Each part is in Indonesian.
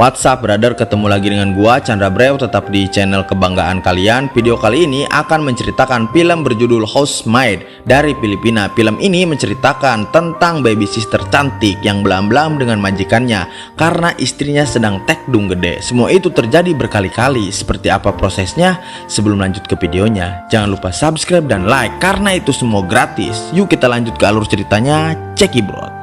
What's up brother, ketemu lagi dengan gua Chandra Breu, tetap di channel kebanggaan kalian. Video kali ini akan menceritakan film berjudul Housemaid dari Filipina. Film ini menceritakan tentang baby sister cantik yang belam-belam dengan majikannya karena istrinya sedang tekdung gede. Semua itu terjadi berkali-kali. Seperti apa prosesnya? Sebelum lanjut ke videonya, jangan lupa subscribe dan like karena itu semua gratis. Yuk kita lanjut ke alur ceritanya, cekidot.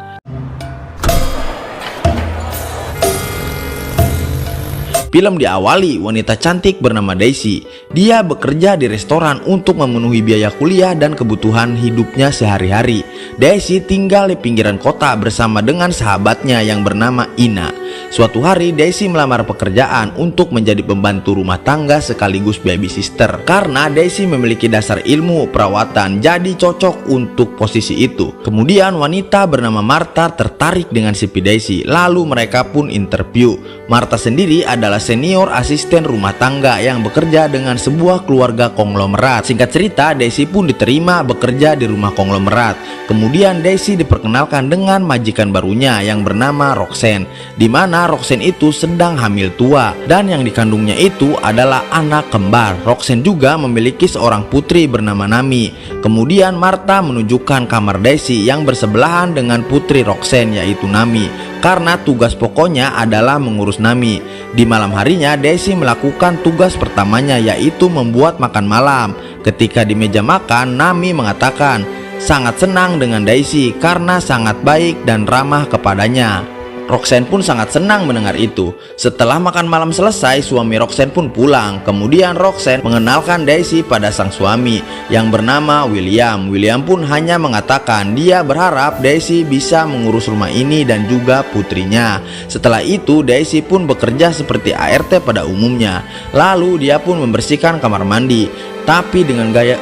Film diawali wanita cantik bernama Daisy. Dia bekerja di restoran untuk memenuhi biaya kuliah dan kebutuhan hidupnya sehari-hari. Daisy tinggal di pinggiran kota bersama dengan sahabatnya yang bernama Ina. Suatu hari Daisy melamar pekerjaan untuk menjadi pembantu rumah tangga sekaligus baby sister. Karena Daisy memiliki dasar ilmu perawatan, jadi cocok untuk posisi itu. Kemudian wanita bernama Martha tertarik dengan si Daisy. Lalu mereka pun interview. Martha sendiri adalah senior asisten rumah tangga yang bekerja dengan sebuah keluarga konglomerat. Singkat cerita, Daisy pun diterima bekerja di rumah konglomerat. Kemudian Daisy diperkenalkan dengan majikan barunya yang bernama Roxanne, di mana Roxanne itu sedang hamil tua dan yang dikandungnya itu adalah anak kembar. Roxanne juga memiliki seorang putri bernama Nami. Kemudian Martha menunjukkan kamar Daisy yang bersebelahan dengan putri Roxanne, yaitu Nami, karena tugas pokoknya adalah mengurus Nami. Di malam harinya Daisy melakukan tugas pertamanya, yaitu membuat makan malam. Ketika di meja makan, Nami mengatakan sangat senang dengan Daisy karena sangat baik dan ramah kepadanya. Roxanne pun sangat senang mendengar itu. Setelah makan malam selesai, suami Roxanne pun pulang. Kemudian Roxanne mengenalkan Daisy pada sang suami yang bernama William. William pun hanya mengatakan dia berharap Daisy bisa mengurus rumah ini dan juga putrinya. Setelah itu Daisy pun bekerja seperti ART pada umumnya. Lalu dia pun membersihkan kamar mandi. Tapi dengan gaya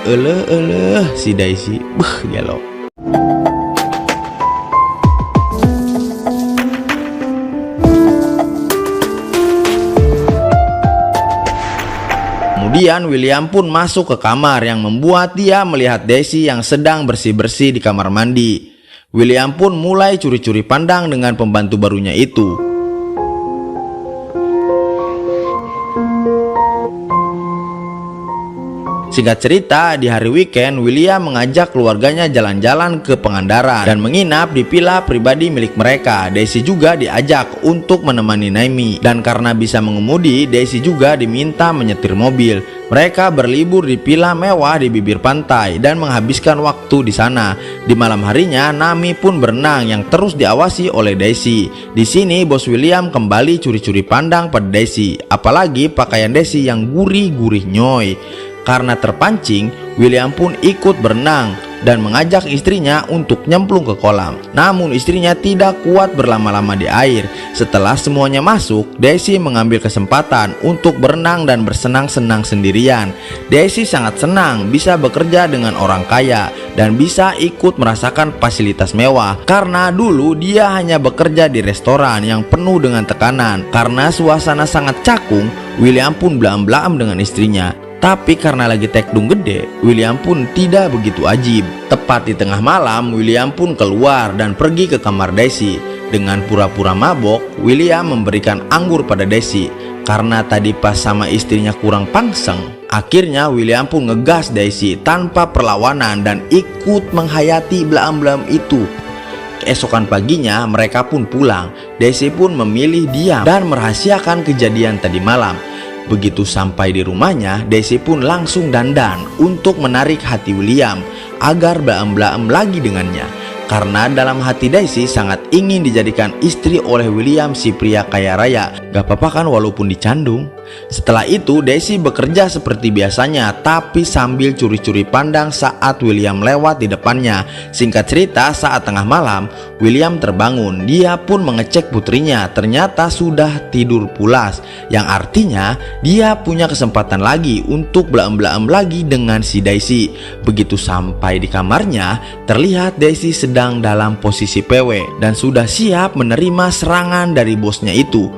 si Daisy, dia loh. Kemudian William pun masuk ke kamar yang membuat dia melihat Daisy yang sedang bersih-bersih di kamar mandi. William pun mulai curi-curi pandang dengan pembantu barunya itu. Singkat cerita, di hari weekend William mengajak keluarganya jalan-jalan ke Pangandaran dan menginap di villa pribadi milik mereka. Daisy juga diajak untuk menemani Nami, dan karena bisa mengemudi, Daisy juga diminta menyetir mobil. Mereka berlibur di villa mewah di bibir pantai dan menghabiskan waktu di sana. Di malam harinya, Nami pun berenang yang terus diawasi oleh Daisy. Di sini bos William kembali curi-curi pandang pada Daisy, apalagi pakaian Daisy yang gurih-gurih nyoy. Karena terpancing, William pun ikut berenang dan mengajak istrinya untuk nyemplung ke kolam. Namun istrinya tidak kuat berlama-lama di air. Setelah semuanya masuk, Daisy mengambil kesempatan untuk berenang dan bersenang-senang sendirian. Daisy sangat senang bisa bekerja dengan orang kaya dan bisa ikut merasakan fasilitas mewah. Karena dulu dia hanya bekerja di restoran yang penuh dengan tekanan. Karena suasana sangat cakung, William pun belam-belam dengan istrinya. Tapi karena lagi tekdung gede, William pun tidak begitu ajib. Tepat di tengah malam, William pun keluar dan pergi ke kamar Daisy. Dengan pura-pura mabok, William memberikan anggur pada Daisy. Karena tadi pas sama istrinya kurang pangseng, akhirnya William pun ngegas Daisy tanpa perlawanan dan ikut menghayati belam-belam itu. Keesokan paginya mereka pun pulang. Daisy pun memilih diam dan merahasiakan kejadian tadi malam. Begitu sampai di rumahnya, Daisy pun langsung dandan untuk menarik hati William agar belam-belam lagi dengannya. Karena dalam hati Daisy sangat ingin dijadikan istri oleh William, si pria kaya raya. Gak apa-apa kan walaupun dicandung. Setelah itu Daisy bekerja seperti biasanya, tapi sambil curi-curi pandang saat William lewat di depannya. Singkat cerita, saat tengah malam William terbangun. Dia pun mengecek putrinya, ternyata sudah tidur pulas, yang artinya dia punya kesempatan lagi untuk belam-belam lagi dengan si Daisy. Begitu sampai di kamarnya, terlihat Daisy sedang dalam posisi PW dan sudah siap menerima serangan dari bosnya itu.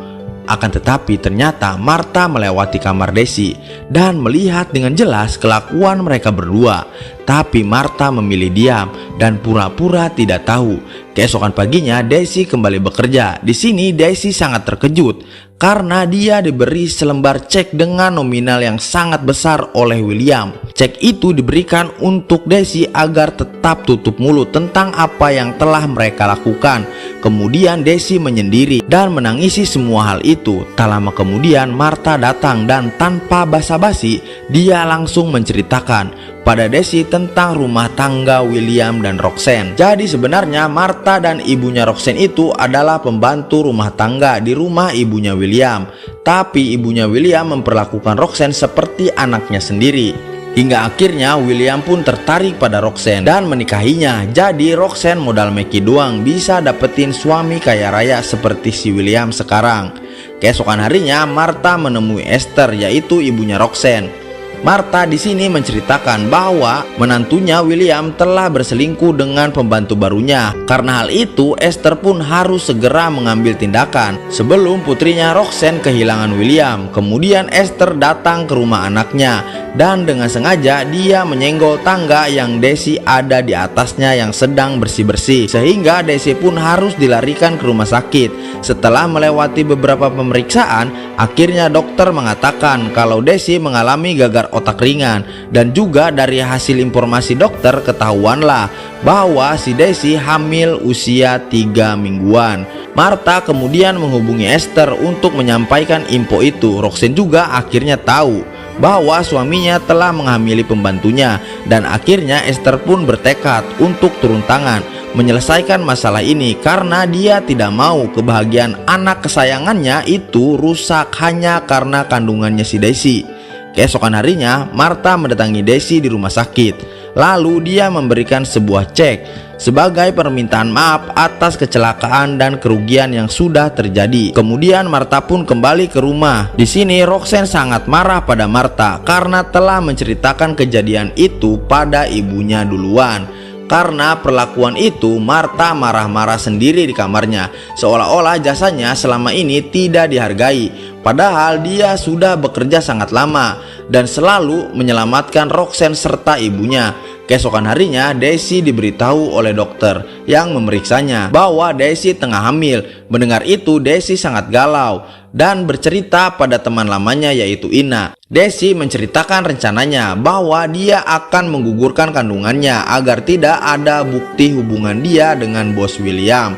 Akan tetapi ternyata Martha melewati kamar Daisy dan melihat dengan jelas kelakuan mereka berdua. Tapi Martha memilih diam dan pura-pura tidak tahu. Keesokan paginya Daisy kembali bekerja. Di sini Daisy sangat terkejut karena dia diberi selembar cek dengan nominal yang sangat besar oleh William. Cek itu diberikan untuk Daisy agar tetap tutup mulut tentang apa yang telah mereka lakukan. Kemudian Daisy menyendiri dan menangisi semua hal itu. Tak lama kemudian Martha datang dan tanpa basa-basi dia langsung menceritakan pada Daisy tentang rumah tangga William dan Roxanne. Jadi sebenarnya Martha dan ibunya Roxanne itu adalah pembantu rumah tangga di rumah ibunya William. Tapi ibunya William memperlakukan Roxanne seperti anaknya sendiri. Hingga akhirnya William pun tertarik pada Roxanne dan menikahinya. Jadi Roxanne modal Meki doang bisa dapetin suami kaya raya seperti si William sekarang. Keesokan harinya Martha menemui Esther, yaitu ibunya Roxanne. Martha di sini menceritakan bahwa menantunya William telah berselingkuh dengan pembantu barunya. Karena hal itu, Esther pun harus segera mengambil tindakan sebelum putrinya Roxanne kehilangan William. Kemudian Esther datang ke rumah anaknya dan dengan sengaja dia menyenggol tangga yang Daisy ada di atasnya yang sedang bersih-bersih, sehingga Daisy pun harus dilarikan ke rumah sakit. Setelah melewati beberapa pemeriksaan, akhirnya dokter mengatakan kalau Daisy mengalami gagal otak ringan, dan juga dari hasil informasi dokter ketahuanlah bahwa si Daisy hamil usia 3 mingguan. Martha kemudian menghubungi Esther untuk menyampaikan info itu. Roxanne juga akhirnya tahu bahwa suaminya telah menghamili pembantunya, dan akhirnya Esther pun bertekad untuk turun tangan menyelesaikan masalah ini karena dia tidak mau kebahagiaan anak kesayangannya itu rusak hanya karena kandungannya si Daisy. Keesokan harinya Martha mendatangi Daisy di rumah sakit. Lalu dia memberikan sebuah cek sebagai permintaan maaf atas kecelakaan dan kerugian yang sudah terjadi. Kemudian Martha pun kembali ke rumah. Di sini Roxanne sangat marah pada Martha karena telah menceritakan kejadian itu pada ibunya duluan. Karena perlakuan itu, Martha marah-marah sendiri di kamarnya, seolah-olah jasanya selama ini tidak dihargai. Padahal dia sudah bekerja sangat lama dan selalu menyelamatkan Roxanne serta ibunya. Keesokan harinya Daisy diberitahu oleh dokter yang memeriksanya bahwa Daisy tengah hamil. Mendengar itu Daisy sangat galau dan bercerita pada teman lamanya yaitu Ina. Daisy menceritakan rencananya bahwa dia akan menggugurkan kandungannya agar tidak ada bukti hubungan dia dengan bos William.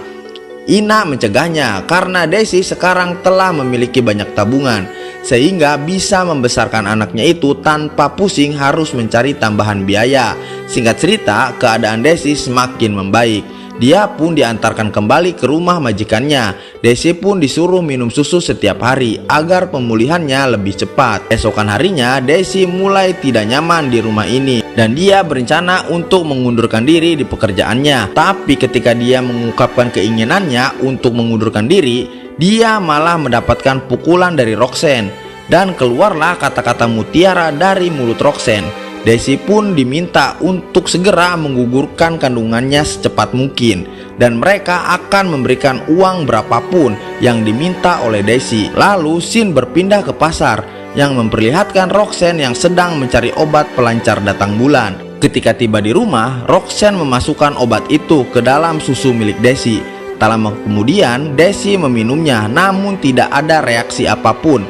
Ina mencegahnya karena Daisy sekarang telah memiliki banyak tabungan sehingga bisa membesarkan anaknya itu tanpa pusing harus mencari tambahan biaya. Singkat cerita, keadaan Daisy semakin membaik. Dia pun diantarkan kembali ke rumah majikannya. Daisy pun disuruh minum susu setiap hari agar pemulihannya lebih cepat. Esokan harinya Daisy mulai tidak nyaman di rumah ini dan dia berencana untuk mengundurkan diri di pekerjaannya. Tapi ketika dia mengungkapkan keinginannya untuk mengundurkan diri, dia malah mendapatkan pukulan dari Roxanne dan keluarlah kata-kata mutiara dari mulut Roxanne. Daisy pun diminta untuk segera menggugurkan kandungannya secepat mungkin dan mereka akan memberikan uang berapapun yang diminta oleh Daisy. Lalu scene berpindah ke pasar yang memperlihatkan Roxanne yang sedang mencari obat pelancar datang bulan. Ketika tiba di rumah, Roxanne memasukkan obat itu ke dalam susu milik Daisy. Tak lama kemudian Daisy meminumnya namun tidak ada reaksi apapun.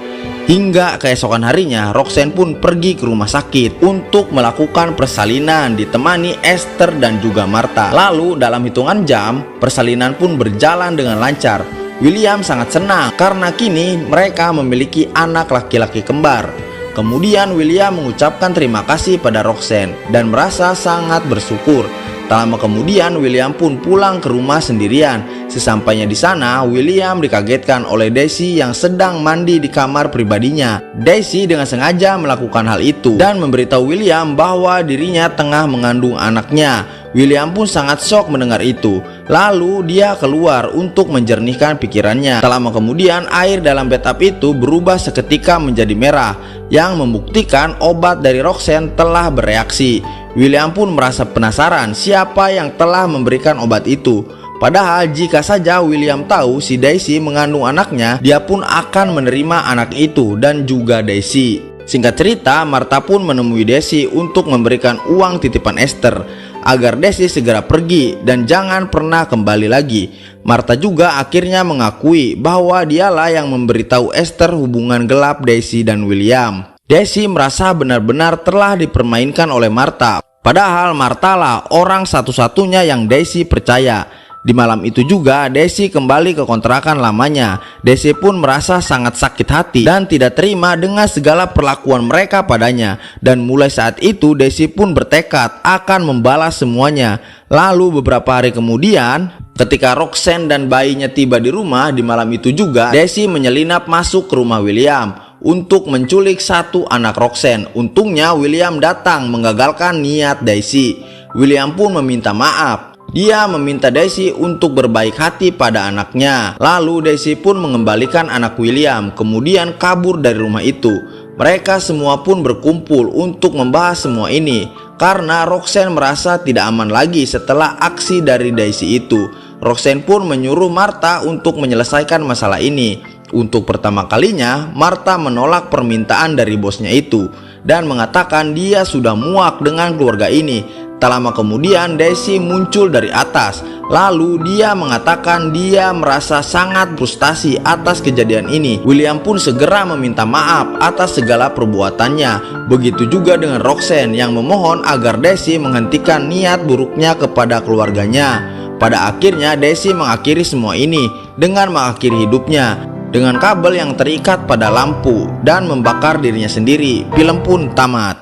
Hingga keesokan harinya Roxanne pun pergi ke rumah sakit untuk melakukan persalinan ditemani Esther dan juga Martha. Lalu dalam hitungan jam persalinan pun berjalan dengan lancar. William sangat senang karena kini mereka memiliki anak laki-laki kembar. Kemudian William mengucapkan terima kasih pada Roxanne dan merasa sangat bersyukur. Tak lama kemudian William pun pulang ke rumah sendirian. Sesampainya di sana, William dikagetkan oleh Daisy yang sedang mandi di kamar pribadinya. Daisy dengan sengaja melakukan hal itu dan memberitahu William bahwa dirinya tengah mengandung anaknya. William pun sangat shock mendengar itu. Lalu dia keluar untuk menjernihkan pikirannya. Tak lama kemudian air dalam bathtub itu berubah seketika menjadi merah, yang membuktikan obat dari Roxanne telah bereaksi. William pun merasa penasaran siapa yang telah memberikan obat itu. Padahal jika saja William tahu si Daisy mengandung anaknya, dia pun akan menerima anak itu dan juga Daisy. Singkat cerita, Martha pun menemui Daisy untuk memberikan uang titipan Esther. agar Desi segera pergi dan jangan pernah kembali lagi. Martha juga akhirnya mengakui bahwa dialah yang memberitahu Esther hubungan gelap Desi dan William. Desi merasa benar-benar telah dipermainkan oleh Martha, padahal Martha lah orang satu-satunya yang Desi percaya. Di malam itu juga Desi kembali ke kontrakan lamanya. Desi pun merasa sangat sakit hati dan tidak terima dengan segala perlakuan mereka padanya. Dan mulai saat itu Desi pun bertekad akan membalas semuanya. Lalu beberapa hari kemudian, ketika Roxanne dan bayinya tiba di rumah, di malam itu juga Desi menyelinap masuk ke rumah William untuk menculik satu anak Roxanne. Untungnya William datang mengagalkan niat Desi. William pun meminta maaf. Dia meminta Desi untuk berbaik hati pada anaknya. Lalu Desi pun mengembalikan anak William, kemudian kabur dari rumah itu. Mereka semua pun berkumpul untuk membahas semua ini, karena Roxanne merasa tidak aman lagi setelah aksi dari Desi itu. Roxanne pun menyuruh Martha untuk menyelesaikan masalah ini. Untuk pertama kalinya, Martha menolak permintaan dari bosnya itu dan mengatakan dia sudah muak dengan keluarga ini. Tak lama kemudian Desi muncul dari atas. Lalu dia mengatakan dia merasa sangat frustasi atas kejadian ini. William pun segera meminta maaf atas segala perbuatannya. Begitu juga dengan Roxanne yang memohon agar Desi menghentikan niat buruknya kepada keluarganya. Pada akhirnya Desi mengakhiri semua ini dengan mengakhiri hidupnya dengan kabel yang terikat pada lampu dan membakar dirinya sendiri. Film pun tamat.